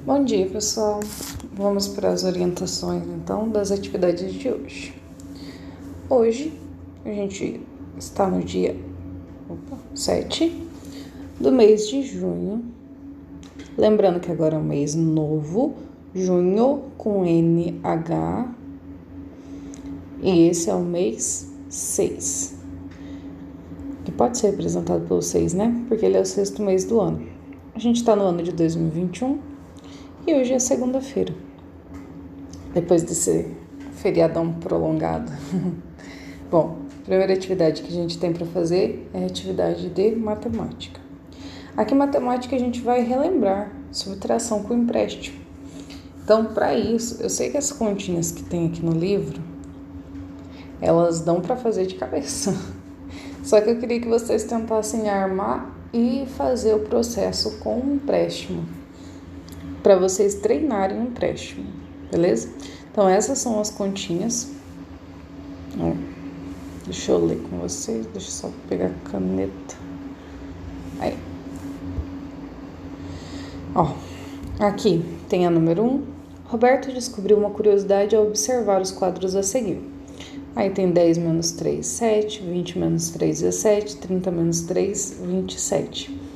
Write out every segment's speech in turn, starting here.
Bom dia, pessoal. Vamos para as orientações, então, das atividades de hoje. Hoje, a gente está no dia 7 do mês de junho. Lembrando que agora é um mês novo, junho com NH. E esse é o mês 6. Que pode ser representado pelo 6, né? Porque ele é o 6º mês do ano. A gente está no ano de 2021 e hoje é segunda-feira. Depois desse feriadão prolongado. Bom, a primeira atividade que a gente tem para fazer é a atividade de matemática. Aqui em matemática a gente vai relembrar subtração com empréstimo. Então, para isso, eu sei que as continhas que tem aqui no livro, elas dão para fazer de cabeça. Só que eu queria que vocês tentassem armar e fazer o processo com um empréstimo, para vocês treinarem o empréstimo, beleza? Então, essas são as continhas. Deixa eu ler com vocês, deixa eu só pegar a caneta. Aí. Aqui tem a número 1. Roberto descobriu uma curiosidade ao observar os quadros a seguir. Aí tem 10 menos 3, 7, 20 menos 3, 17, 30 menos 3, 27.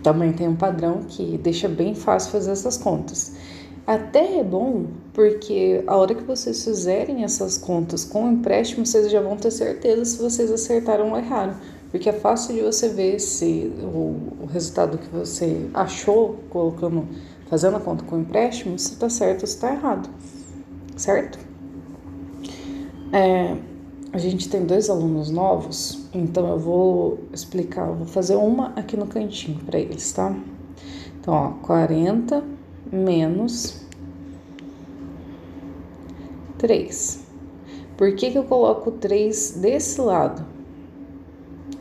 Também tem um padrão que deixa bem fácil fazer essas contas. Até é bom, porque a hora que vocês fizerem essas contas com empréstimo, vocês já vão ter certeza se vocês acertaram ou erraram. Porque é fácil de você ver se o resultado que você achou, fazendo a conta com empréstimo, se está certo ou se está errado. Certo? A gente tem 2 alunos novos, então eu vou explicar, eu vou fazer uma aqui no cantinho para eles, tá? Então, 40 menos 3. Por que eu coloco 3 desse lado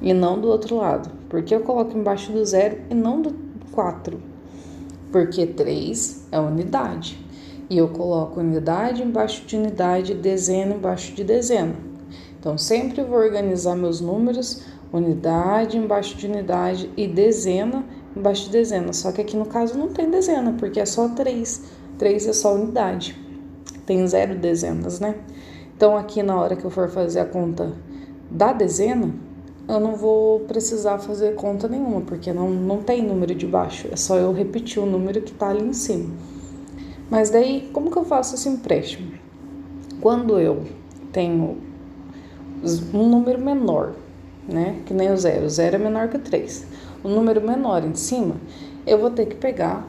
e não do outro lado? Por que eu coloco embaixo do 0 e não do 4? Porque 3 é unidade. E eu coloco unidade embaixo de unidade, dezena embaixo de dezena. Então, sempre vou organizar meus números, unidade embaixo de unidade e dezena embaixo de dezena. Só que aqui no caso não tem dezena, porque é só 3. 3 é só unidade. Tem 0 dezenas, né? Então, aqui na hora que eu for fazer a conta da dezena, eu não vou precisar fazer conta nenhuma, porque não tem número de baixo. É só eu repetir o número que tá ali em cima. Mas daí, como que eu faço esse empréstimo? Quando eu tenho um número menor, né? Que nem o 0. O 0 é menor que o 3. O número menor em cima, eu vou ter que pegar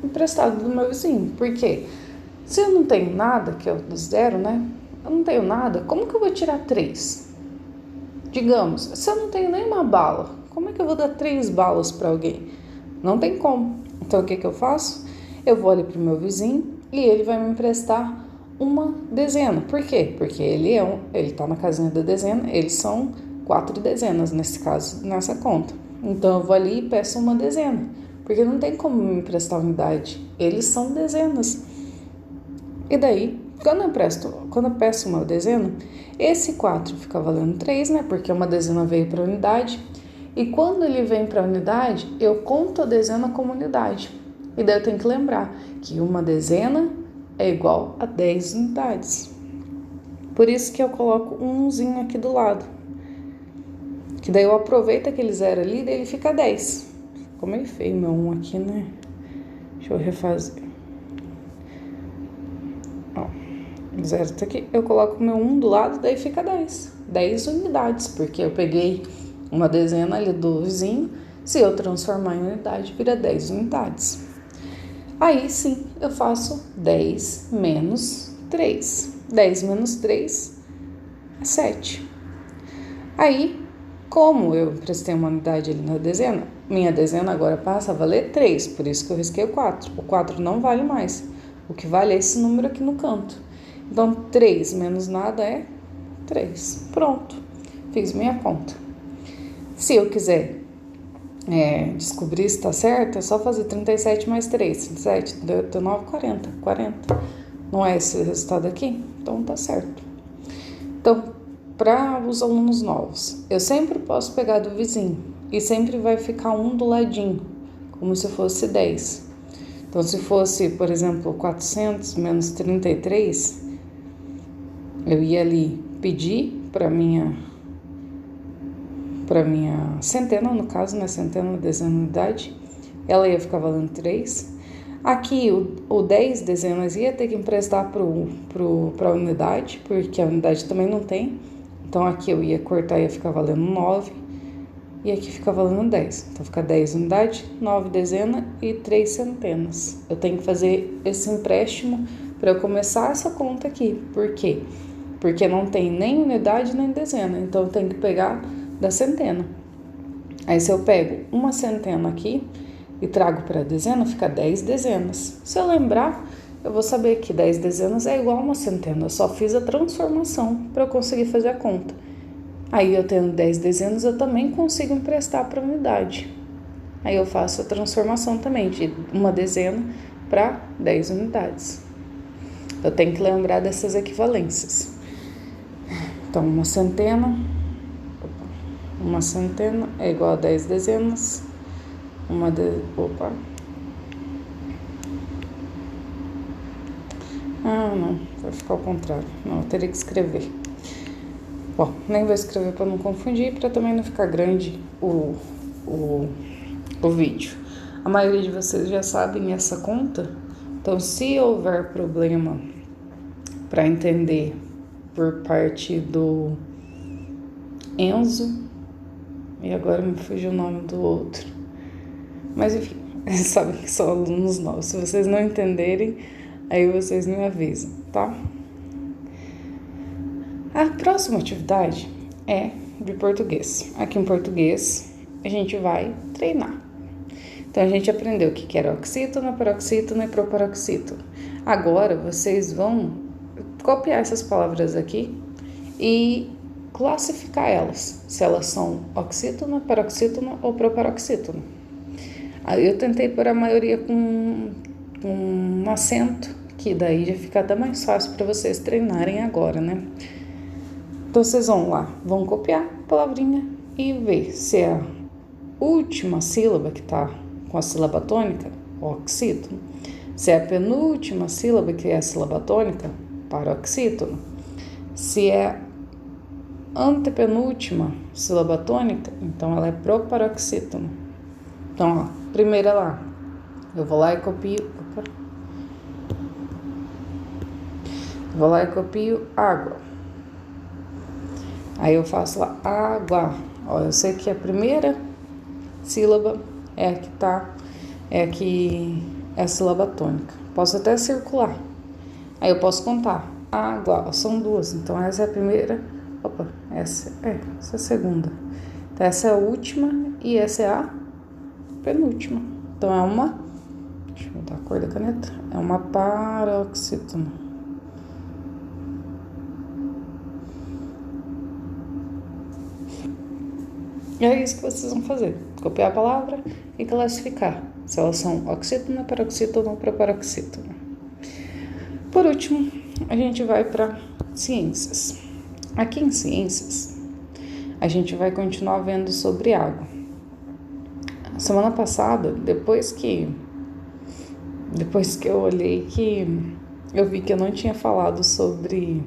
emprestado do meu vizinho. Por quê? Se eu não tenho nada, que é o do 0, né? Eu não tenho nada, como que eu vou tirar 3? Digamos, se eu não tenho nenhuma bala, como é que eu vou dar 3 balas para alguém? Não tem como. Então, o que eu faço? Eu vou ali pro meu vizinho e ele vai me emprestar uma dezena. Por quê? Porque ele tá na casinha da dezena, eles são 4 dezenas nesse caso, nessa conta. Então eu vou ali e peço uma dezena, porque não tem como me emprestar unidade, eles são dezenas. E daí, quando eu peço uma dezena, esse 4 fica valendo 3, né? Porque uma dezena veio para unidade. E quando ele vem para unidade, eu conto a dezena como unidade. E daí eu tenho que lembrar que uma dezena é igual a 10 unidades. Por isso que eu coloco umzinho aqui do lado. Que daí eu aproveito aquele 0 ali e daí ele fica 10. Ficou meio feio meu 1 aqui, né? Deixa eu refazer. O 0 tá aqui. Eu coloco meu 1 do lado, daí fica 10. 10 unidades, porque eu peguei uma dezena ali do vizinho. Se eu transformar em unidade, vira 10 unidades. Aí sim, eu faço 10 menos 3. 10 menos 3 é 7. Aí, como eu emprestei uma unidade ali na dezena, minha dezena agora passa a valer 3, por isso que eu risquei o 4. O 4 não vale mais. O que vale é esse número aqui no canto. Então, 3 menos nada é 3. Pronto, fiz minha conta. Se eu quiser descobrir se está certo, é só fazer 37 mais 3. 37, 39, 40. 40. Não é esse resultado aqui? Então tá certo. Então, para os alunos novos, eu sempre posso pegar do vizinho e sempre vai ficar 1 do ladinho, como se fosse 10. Então, se fosse, por exemplo, 400 menos 33, eu ia ali pedir para minha centena, no caso, né, centena, dezena, unidade, ela ia ficar valendo 3. Aqui, o 10 dezenas ia ter que emprestar para a unidade, porque a unidade também não tem. Então, aqui eu ia cortar e ia ficar valendo 9. E aqui fica valendo 10. Então, fica 10 unidades, 9 dezenas e 3 centenas. Eu tenho que fazer esse empréstimo para eu começar essa conta aqui. Por quê? Porque não tem nem unidade nem dezena. Então, eu tenho que pegar da centena. Aí, se eu pego uma centena aqui e trago para a dezena, fica 10 dezenas. Se eu lembrar, eu vou saber que 10 dezenas é igual a uma centena. Eu só fiz a transformação para eu conseguir fazer a conta. Aí, eu tendo 10 dezenas, eu também consigo emprestar para a unidade. Aí, eu faço a transformação também de uma dezena para 10 unidades. Eu tenho que lembrar dessas equivalências. Então, uma centena é igual a 10 dezenas. Não, vai ficar ao contrário. Não, eu teria que escrever. Bom, nem vou escrever para não confundir, para também não ficar grande o vídeo. A maioria de vocês já sabem essa conta, então se houver problema para entender por parte do Enzo, e agora me fugiu o nome do outro, mas enfim, vocês sabem que são alunos novos. Se vocês não entenderem, aí vocês me avisam, tá? A próxima atividade é de português. Aqui em português, a gente vai treinar. Então, a gente aprendeu o que era oxítona, paroxítona e proparoxítona. Agora, vocês vão copiar essas palavras aqui e classificar elas, se elas são oxítona, paroxítona ou proparoxítona. Eu tentei pôr a maioria com um acento, que daí já fica até mais fácil para vocês treinarem agora, né? Então, vocês vão lá, vão copiar a palavrinha e ver se é a última sílaba que está com a sílaba tônica, oxítono. Se é a penúltima sílaba que é a sílaba tônica, paroxítono. Se é a antepenúltima sílaba tônica, então ela é proparoxítono. Então, ó, primeira lá, eu vou lá e copio. Vou lá e copio água. Aí eu faço lá, água. Ó, eu sei que a primeira sílaba é a que tá, é a sílaba tônica. Posso até circular. Aí eu posso contar. Água, são duas. Então essa é a primeira. Essa é a segunda. Então essa é a última e essa é a penúltima. Então é uma, deixa eu mudar a cor da caneta. É uma paroxítona. E é isso que vocês vão fazer. Copiar a palavra e classificar. Se elas são oxítona, paroxítona ou proparoxítona. Por último, a gente vai para ciências. Aqui em ciências, a gente vai continuar vendo sobre água. Semana passada, depois que eu olhei que eu vi que eu não tinha falado sobre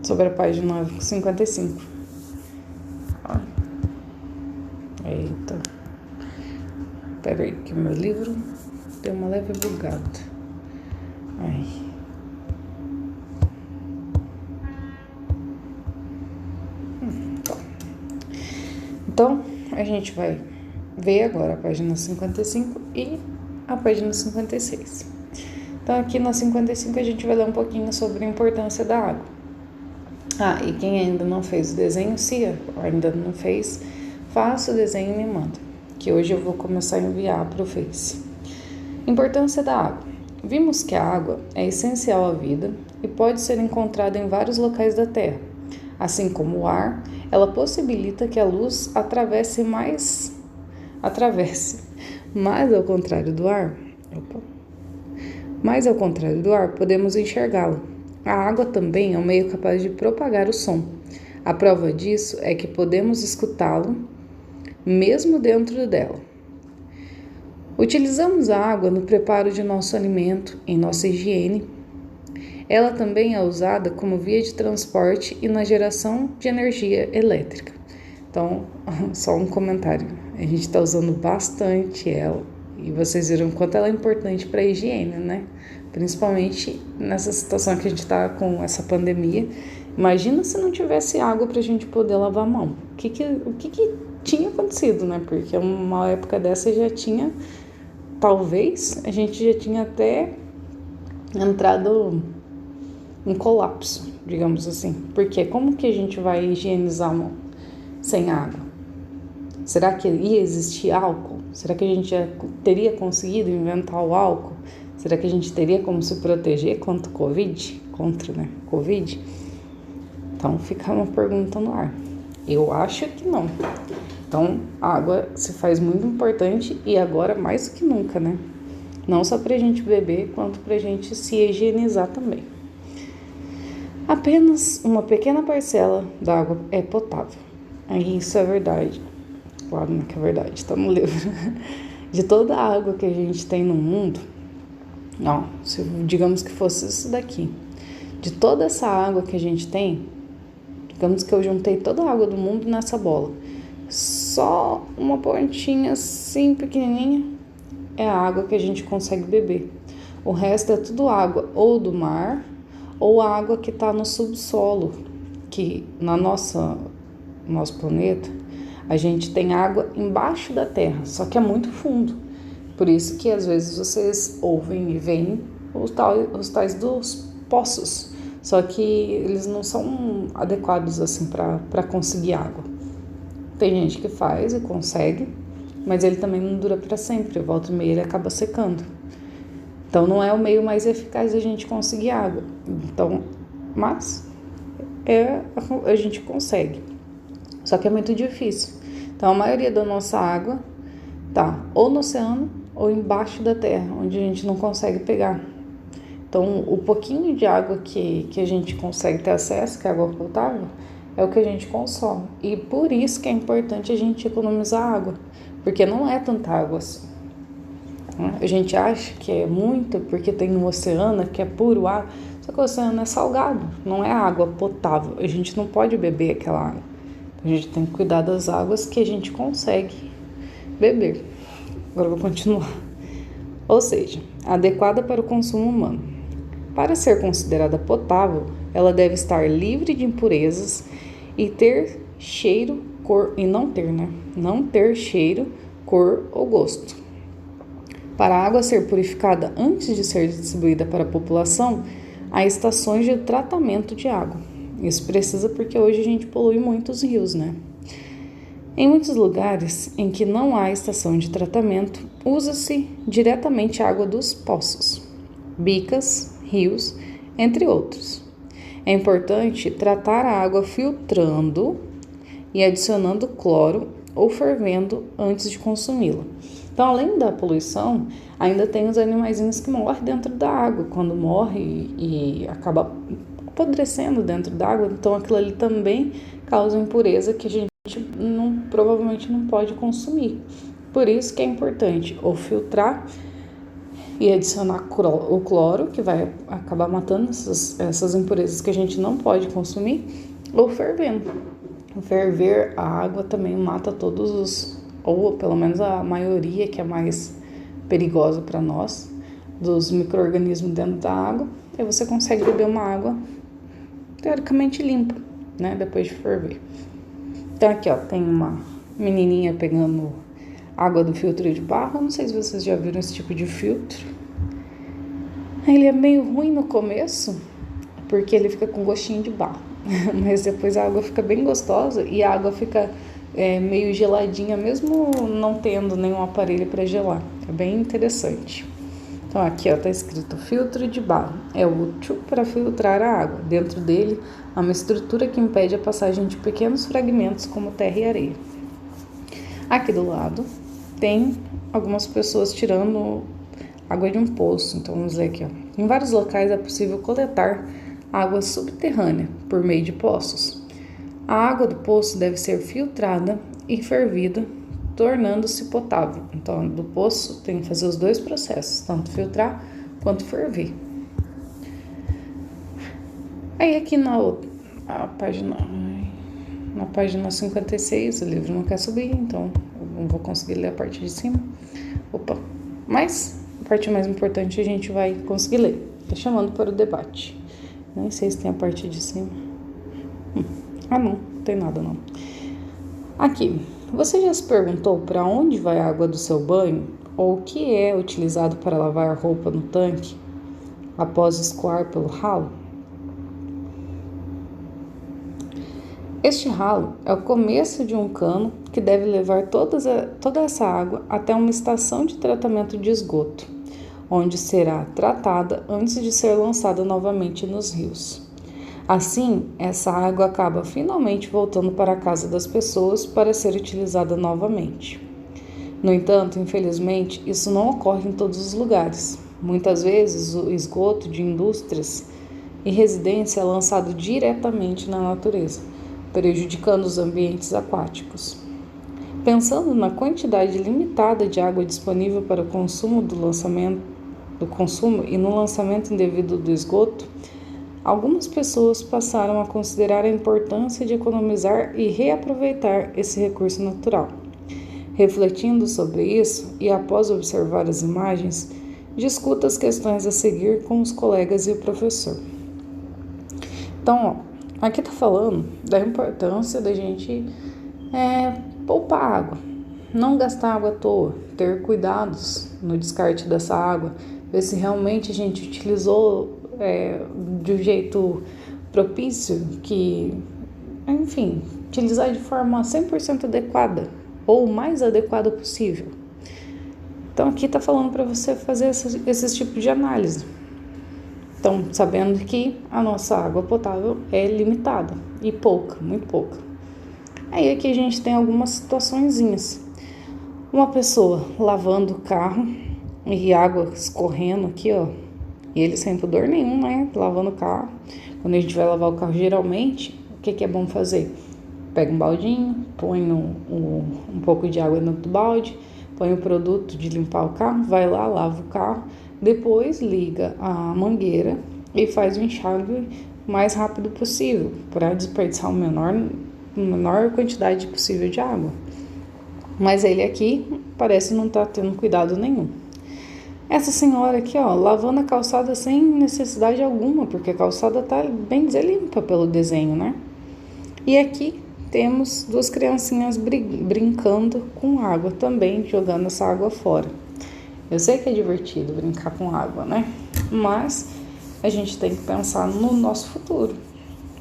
a página 55. Eita. Peraí, que meu livro deu uma leve bugada. Ai. Então, a gente vai ver agora a página 55 e a página 56. Então, aqui na 55 a gente vai ler um pouquinho sobre a importância da água. E quem ainda não fez o desenho, se ainda não fez, faça o desenho e me manda, que hoje eu vou começar a enviar para o Face. Importância da água. Vimos que a água é essencial à vida e pode ser encontrada em vários locais da Terra. Assim como o ar, ela possibilita que a luz atravesse, mas ao contrário do ar, podemos enxergá-la. A água também é um meio capaz de propagar o som. A prova disso é que podemos escutá-lo mesmo dentro dela. Utilizamos a água no preparo de nosso alimento, em nossa higiene. Ela também é usada como via de transporte e na geração de energia elétrica. Então, só um comentário. A gente está usando bastante ela e vocês viram o quanto ela é importante para a higiene, né? Principalmente nessa situação que a gente está com essa pandemia. Imagina se não tivesse água para a gente poder lavar a mão. O que tinha acontecido, né? Porque uma época dessa já tinha, talvez, a gente já tinha até entrado em colapso, digamos assim. Porque como que a gente vai higienizar a mão sem água? Será que ia existir álcool? Será que a gente já teria conseguido inventar o álcool? Será que a gente teria como se proteger contra o Covid? Covid? Então fica uma pergunta no ar. Eu acho que não. Então a água se faz muito importante e agora mais do que nunca, né? Não só pra gente beber, quanto pra gente se higienizar também. Apenas uma pequena parcela da água é potável. Aí isso é verdade. Claro, não é que é verdade, está no livro. De toda a água que a gente tem no mundo, não, se digamos que fosse isso daqui. De toda essa água que a gente tem, digamos que eu juntei toda a água do mundo nessa bola. Só uma pontinha assim pequenininha é a água que a gente consegue beber. O resto é tudo água ou do mar ou água que está no subsolo, que no nosso planeta a gente tem água embaixo da terra, só que é muito fundo. Por isso que às vezes vocês ouvem e veem os tais dos poços, só que eles não são adequados assim para conseguir água. Tem gente que faz e consegue, mas ele também não dura para sempre, volta e meia ele acaba secando. Então não é o meio mais eficaz de a gente conseguir água. Então, mas a gente consegue. Só que é muito difícil. Então a maioria da nossa água tá ou no oceano ou embaixo da terra, onde a gente não consegue pegar. Então o pouquinho de água que a gente consegue ter acesso, que é água potável, é o que a gente consome. E por isso que é importante a gente economizar água, porque não é tanta água assim. A gente acha que é muito porque tem no oceano, que é puro ar, só que o oceano é salgado, não é água potável. A gente não pode beber aquela água. A gente tem que cuidar das águas que a gente consegue beber. Agora eu vou continuar. Ou seja, adequada para o consumo humano. Para ser considerada potável, ela deve estar livre de impurezas e ter cheiro, cor e não ter cheiro, cor ou gosto. Para a água ser purificada antes de ser distribuída para a população, há estações de tratamento de água. Isso precisa porque hoje a gente polui muitos rios, né? Em muitos lugares em que não há estação de tratamento, usa-se diretamente a água dos poços, bicas, rios, entre outros. É importante tratar a água filtrando e adicionando cloro ou fervendo antes de consumi-la. Então, além da poluição, ainda tem os animaizinhos que morrem dentro da água. Quando morre e acaba apodrecendo dentro da água, então aquilo ali também causa impureza que a gente provavelmente não pode consumir. Por isso que é importante ou filtrar e adicionar o cloro, que vai acabar matando essas impurezas que a gente não pode consumir, ou fervendo. Ferver a água também mata todos ou pelo menos a maioria que é mais perigosa para nós, dos micro-organismos dentro da água, e você consegue beber uma água teoricamente limpa, né, depois de ferver. Então aqui, ó, tem uma menininha pegando água do filtro de barro. Eu não sei se vocês já viram esse tipo de filtro. Ele é meio ruim no começo, porque ele fica com gostinho de barro, mas depois a água fica bem gostosa e a água fica meio geladinha, mesmo não tendo nenhum aparelho para gelar. É bem interessante. Então aqui, ó, tá escrito filtro de barro. É útil para filtrar a água. Dentro dele há uma estrutura que impede a passagem de pequenos fragmentos como terra e areia. Aqui do lado tem algumas pessoas tirando água de um poço. Então vamos ver aqui, ó. Em vários locais é possível coletar água subterrânea por meio de poços. A água do poço deve ser filtrada e fervida tornando-se potável. Então, do poço tem que fazer os dois processos, tanto filtrar quanto ferver. Aí aqui na página 56, o livro não quer subir, então eu não vou conseguir ler a parte de cima. Mas a parte mais importante a gente vai conseguir ler. Tá chamando para o debate. Nem sei se tem a parte de cima. Não tem nada não. Aqui, você já se perguntou para onde vai a água do seu banho? Ou o que é utilizado para lavar a roupa no tanque após escoar pelo ralo? Este ralo é o começo de um cano que deve levar toda essa água até uma estação de tratamento de esgoto, onde será tratada antes de ser lançada novamente nos rios. Assim, essa água acaba finalmente voltando para a casa das pessoas para ser utilizada novamente. No entanto, infelizmente, isso não ocorre em todos os lugares. Muitas vezes, o esgoto de indústrias e residência é lançado diretamente na natureza, prejudicando os ambientes aquáticos. Pensando na quantidade limitada de água disponível para o consumo e no lançamento indevido do esgoto, algumas pessoas passaram a considerar a importância de economizar e reaproveitar esse recurso natural. Refletindo sobre isso e após observar as imagens, discuta as questões a seguir com os colegas e o professor. Então, aqui está falando da importância da gente poupar água, não gastar água à toa, ter cuidados no descarte dessa água, ver se realmente a gente utilizou de um jeito propício, utilizar de forma 100% adequada ou o mais adequada possível. Então aqui está falando para você fazer esses tipos de análise. Então, sabendo que a nossa água potável é limitada e pouca, muito pouca. Aí aqui a gente tem algumas situaçõezinhas. Uma pessoa lavando o carro e água escorrendo aqui, ó. E ele sem pudor nenhum, né? Lavando o carro. Quando a gente vai lavar o carro, geralmente, o que é bom fazer? Pega um baldinho, põe um pouco de água dentro do balde, põe o produto de limpar o carro, vai lá, lava o carro, depois liga a mangueira e faz o enxágue o mais rápido possível, para desperdiçar a menor quantidade possível de água. Mas ele aqui parece não estar tendo cuidado nenhum. Essa senhora aqui, ó, lavando a calçada sem necessidade alguma, porque a calçada tá bem dizer limpa pelo desenho, né? E aqui temos duas criancinhas brincando com água também, jogando essa água fora. Eu sei que é divertido brincar com água, né? Mas a gente tem que pensar no nosso futuro,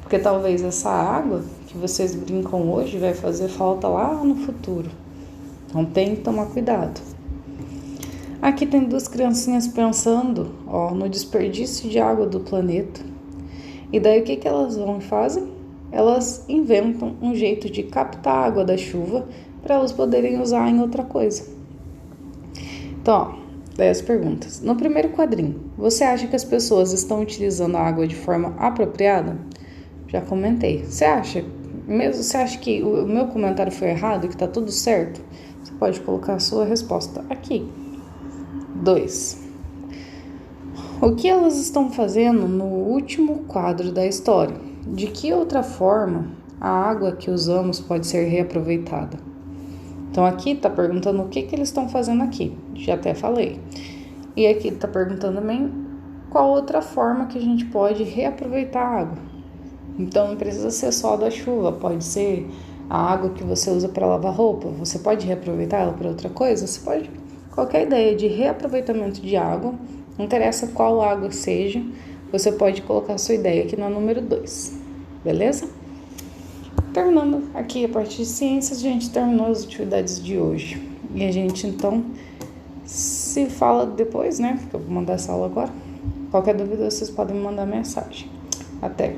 porque talvez essa água que vocês brincam hoje vai fazer falta lá no futuro. Então tem que tomar cuidado. Aqui tem duas criancinhas pensando, ó, no desperdício de água do planeta. E daí o que elas vão e fazem? Elas inventam um jeito de captar a água da chuva para elas poderem usar em outra coisa. Então, ó, daí as perguntas. No primeiro quadrinho, você acha que as pessoas estão utilizando a água de forma apropriada? Já comentei. Você acha que o meu comentário foi errado, que está tudo certo? Você pode colocar a sua resposta aqui. 2. O que elas estão fazendo no último quadro da história? De que outra forma a água que usamos pode ser reaproveitada? Então aqui está perguntando o que eles estão fazendo aqui. Já até falei. E aqui está perguntando também qual outra forma que a gente pode reaproveitar a água. Então não precisa ser só da chuva, pode ser a água que você usa para lavar roupa. Você pode reaproveitar ela para outra coisa? Você pode. Qualquer ideia de reaproveitamento de água, não interessa qual água seja, você pode colocar a sua ideia aqui no número 2, beleza? Terminando aqui a parte de ciências, a gente terminou as atividades de hoje. E a gente, então, se fala depois, né? Porque eu vou mandar essa aula agora. Qualquer dúvida, vocês podem me mandar mensagem. Até!